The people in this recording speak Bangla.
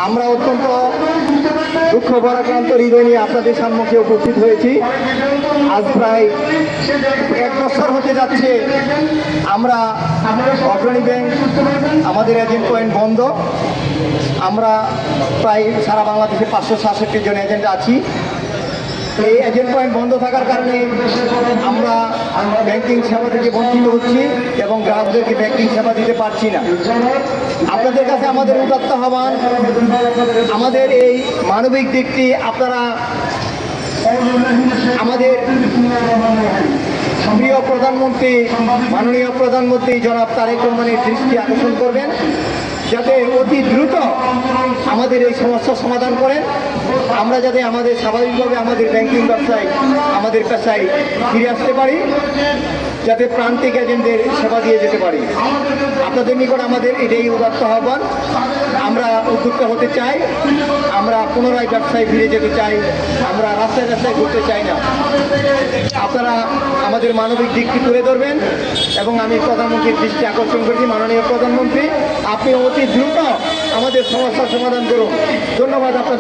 আমরা অত্যন্ত দুঃখ ভারাক্রান্ত হৃদয় নিয়ে আপনাদের সম্মুখে উপস্থিত হয়েছি। আজ প্রায় 1 বছর হতে যাচ্ছে আমরা অগ্রণী ব্যাংক আমাদের এজেন্ট পয়েন্ট বন্ধ। আমরা প্রায় সারা বাংলাদেশে 566 জন এজেন্ট আছি। এই এজেন্ট পয়েন্ট বন্ধ থাকার কারণে আমরা ব্যাংকিং সেবা থেকে বঞ্চিত হচ্ছি এবং গ্রাহকদেরকে ব্যাংকিং সেবা দিতে পারছি না। আপনাদের কাছে আমাদের উদাত্ত আহ্বান, আমাদের এই মানবিক দিকটি আপনারা আমাদের প্রিয় প্রধানমন্ত্রী, মাননীয় প্রধানমন্ত্রী জনাব তারেক রহমানের দৃষ্টি আকর্ষণ করবেন, যাতে অতি দ্রুত আমাদের এই সমস্যার সমাধান করেন। আমরা যাতে আমাদের স্বাভাবিকভাবে আমাদের ব্যাংকিং ব্যবসায়, আমাদের পেশায় ফিরে আসতে পারি, যাতে প্রান্তিক এজেন্টদের সেবা দিয়ে যেতে পারি। আপনাদের নিকট আমাদের এটাই উদাত্ত আহ্বান। আমরা উদ্যোক্তা হতে চাই, আমরা পুনরায় ব্যবসায় ফিরে যেতে চাই, আমরা রাস্তায় রাস্তায় ঘুরতে চাই না। আপনারা আমাদের মানবিক দিকটি তুলে ধরবেন এবং আমি প্রধানমন্ত্রীর দৃষ্টি আকর্ষণ করছি, মাননীয় প্রধানমন্ত্রী আপনি অতি দ্রুত আমাদের সমস্যার সমাধান করুন। ধন্যবাদ আপনাদের।